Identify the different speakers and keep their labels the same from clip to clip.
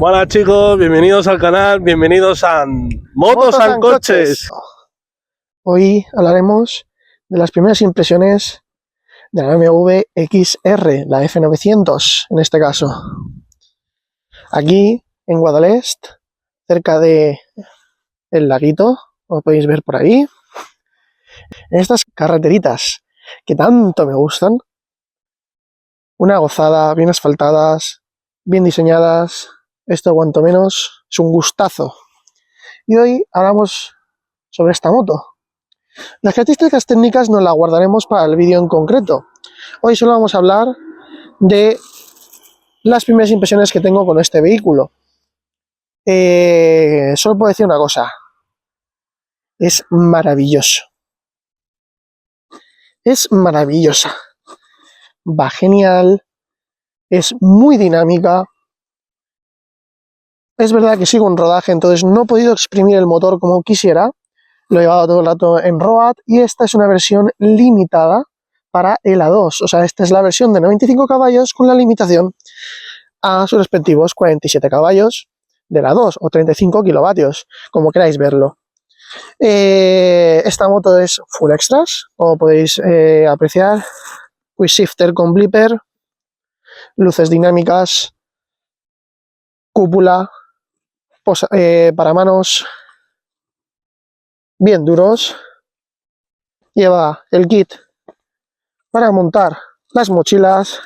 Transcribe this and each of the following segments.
Speaker 1: Hola chicos, bienvenidos al canal, bienvenidos a Motos and Coches.
Speaker 2: Hoy hablaremos de las primeras impresiones de la BMW XR, la F900 en este caso. Aquí en Guadalest, cerca de el laguito, como podéis ver por ahí, en estas carreteritas que tanto me gustan, una gozada, bien asfaltadas, bien diseñadas. Esto cuanto menos es un gustazo. Y hoy hablamos sobre esta moto. Las características técnicas nos las guardaremos para el vídeo en concreto. Hoy solo vamos a hablar de las primeras impresiones que tengo con este vehículo. Solo puedo decir una cosa. Es maravilloso. Es maravillosa. Va genial. Es muy dinámica. Es verdad que sigo en rodaje, entonces no he podido exprimir el motor como quisiera. Lo he llevado todo el rato en road y esta es una versión limitada para el A2. O sea, esta es la versión de 95 caballos con la limitación a sus respectivos 47 caballos del A2 o 35 kilovatios, como queráis verlo. Esta moto es full extras, como podéis apreciar. Quick shifter con blipper, luces dinámicas, cúpula, paramanos bien duros. Lleva el kit para montar las mochilas,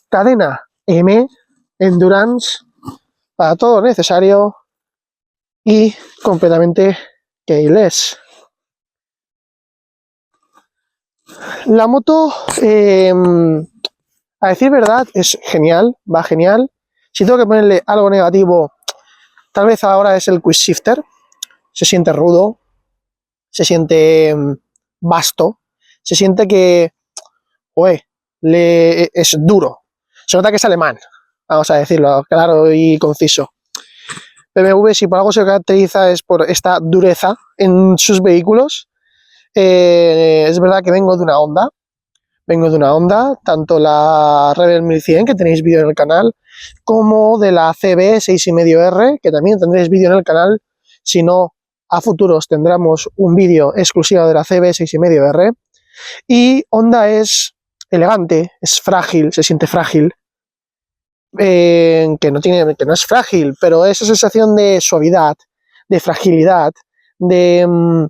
Speaker 2: cadena M, endurance, para todo lo necesario y completamente keyless. La moto, a decir verdad, es genial, va genial. Si tengo que ponerle algo negativo, tal vez ahora es el quick shifter. Se siente rudo, se siente vasto, se siente que es duro. Se nota que es alemán, vamos a decirlo claro y conciso. BMW, si por algo se caracteriza, es por esta dureza en sus vehículos. Es verdad que vengo de una Honda, tanto la Rebel 1100, que tenéis vídeo en el canal, como de la CB 6,5R, que también tendréis vídeo en el canal. Si no, a futuros tendremos un vídeo exclusivo de la CB 6,5R. Y Honda es elegante, es frágil, se siente frágil. Que no es frágil, pero esa sensación de suavidad, de fragilidad, de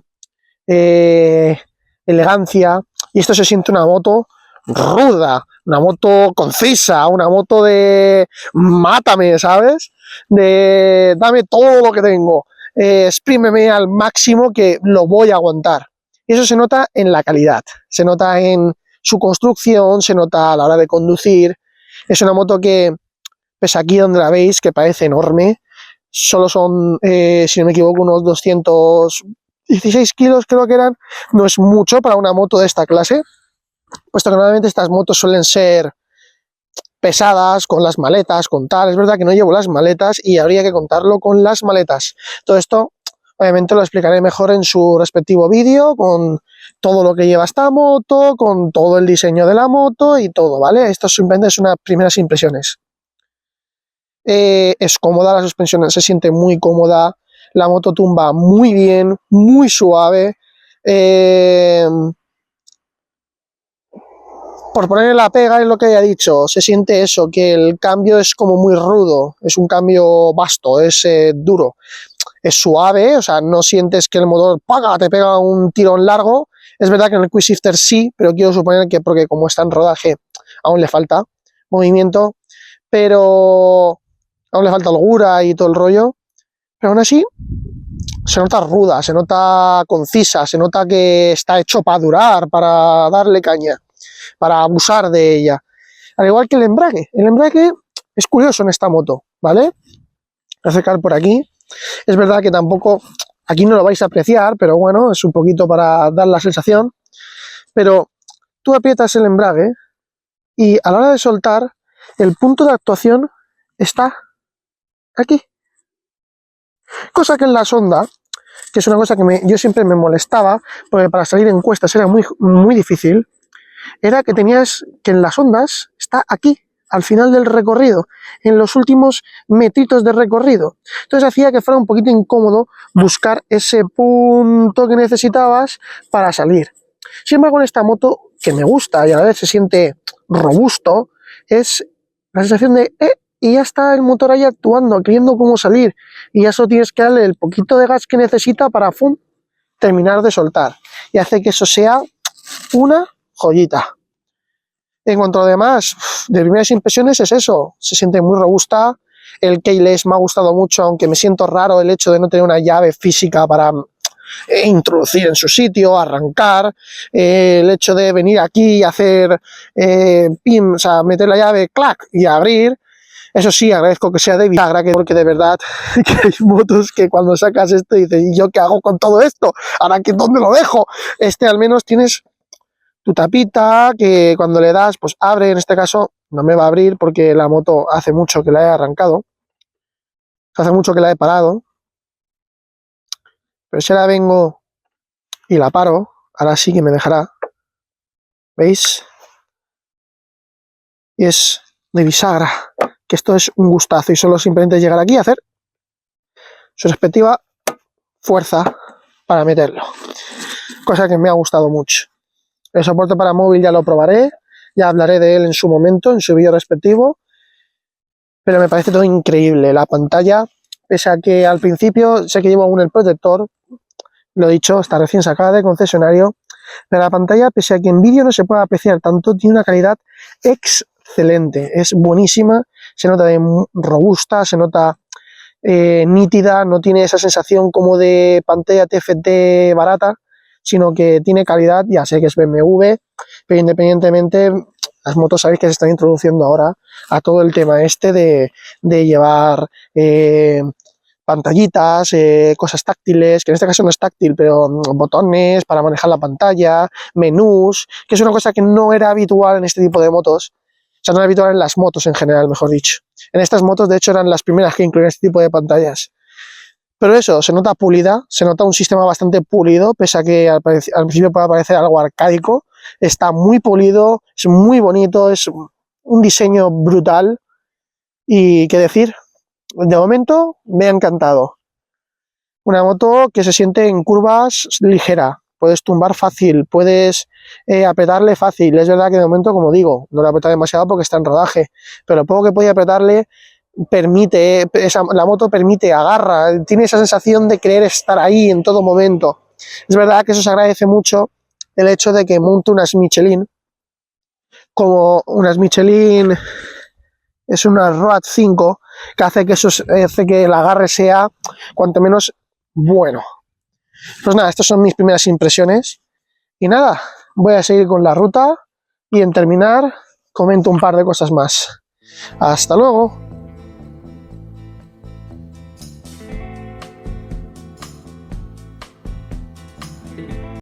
Speaker 2: elegancia. Y esto se siente una moto ruda, una moto concisa, una moto de mátame, ¿sabes? De dame todo lo que tengo, exprímeme al máximo que lo voy a aguantar. Y eso se nota en la calidad, se nota en su construcción, se nota a la hora de conducir. Es una moto que, pese aquí donde la veis, que parece enorme, solo son, si no me equivoco, unos 216 kilos creo que eran. No es mucho para una moto de esta clase, puesto que normalmente estas motos suelen ser pesadas, con las maletas, con tal. Es verdad que no llevo las maletas y habría que contarlo con las maletas. Todo esto, obviamente, lo explicaré mejor en su respectivo vídeo, con todo lo que lleva esta moto, con todo el diseño de la moto y todo, ¿vale? Esto simplemente es unas primeras impresiones. Es cómoda, la suspensión se siente muy cómoda, la moto tumba muy bien, muy suave. Por ponerle la pega en lo que haya dicho, se siente eso, que el cambio es como muy rudo, es un cambio vasto, es duro, es suave, o sea, no sientes que el motor te pega un tirón largo. Es verdad que en el quick shifter sí, pero quiero suponer que porque como está en rodaje aún le falta movimiento, pero aún le falta holgura y todo el rollo, pero aún así se nota ruda, se nota concisa, se nota que está hecho para durar, para darle caña, para abusar de ella. Al igual que el embrague es curioso en esta moto, ¿vale? Voy a acercar por aquí. Es verdad que tampoco, aquí no lo vais a apreciar, pero bueno, es un poquito para dar la sensación. Pero tú aprietas el embrague y a la hora de soltar, el punto de actuación está aquí. Cosa que en la Honda, que es una cosa que yo siempre me molestaba, porque para salir en cuestas era muy, muy difícil, era que tenías que en las Hondas está aquí, al final del recorrido, en los últimos metritos de recorrido. Entonces hacía que fuera un poquito incómodo buscar ese punto que necesitabas para salir. Sin embargo, en esta moto, que me gusta y a la vez se siente robusto, es la sensación de y ya está el motor ahí actuando, queriendo cómo salir, y ya solo tienes que darle el poquito de gas que necesita para terminar de soltar, y hace que eso sea una joyita. En cuanto a lo demás, de primeras impresiones es eso, se siente muy robusta. El keyless me ha gustado mucho, aunque me siento raro el hecho de no tener una llave física para introducir en su sitio, arrancar, el hecho de venir aquí y hacer pim, o sea, meter la llave, clac, y abrir. Eso sí, agradezco que sea de bisagra, porque de verdad que hay motos que cuando sacas esto dices, ¿y yo qué hago con todo esto? ¿Ahora que dónde lo dejo? Al menos tienes tu tapita que cuando le das, pues abre. En este caso no me va a abrir porque la moto hace mucho que la he arrancado, hace mucho que la he parado. Pero si ahora vengo y la paro, ahora sí que me dejará. ¿Veis? Y es de bisagra, que esto es un gustazo y solo simplemente llegar aquí a hacer su respectiva fuerza para meterlo. Cosa que me ha gustado mucho. El soporte para móvil ya lo probaré, ya hablaré de él en su momento, en su vídeo respectivo, pero me parece todo increíble. La pantalla, pese a que al principio sé que llevo aún el protector, lo he dicho, está recién sacada de concesionario, pero la pantalla, pese a que en vídeo no se puede apreciar tanto, tiene una calidad excelente, es buenísima, se nota robusta, se nota nítida, no tiene esa sensación como de pantalla TFT barata, sino que tiene calidad. Ya sé que es BMW, pero independientemente, las motos sabéis que se están introduciendo ahora a todo el tema de llevar pantallitas, cosas táctiles, que en este caso no es táctil, pero botones para manejar la pantalla, menús, que es una cosa que no era habitual en este tipo de motos. O sea, no era habitual en las motos en general, mejor dicho. En estas motos, de hecho, eran las primeras que incluían este tipo de pantallas. Pero eso, se nota pulida, se nota un sistema bastante pulido, pese a que al principio pueda parecer algo arcaico. Está muy pulido, es muy bonito, es un diseño brutal. Y qué decir, de momento me ha encantado. Una moto que se siente en curvas ligera, puedes tumbar fácil, puedes apretarle fácil. Es verdad que de momento, como digo, no le aprieta demasiado porque está en rodaje, pero lo poco que podía apretarle permite, la moto permite, agarra, tiene esa sensación de querer estar ahí en todo momento. Es verdad que eso se agradece mucho, el hecho de que monte unas Michelin, como unas Michelin, es una Road 5, que hace que hace que el agarre sea cuanto menos bueno. Pues nada, estas son mis primeras impresiones. Y nada, voy a seguir con la ruta y en terminar comento un par de cosas más. Hasta luego.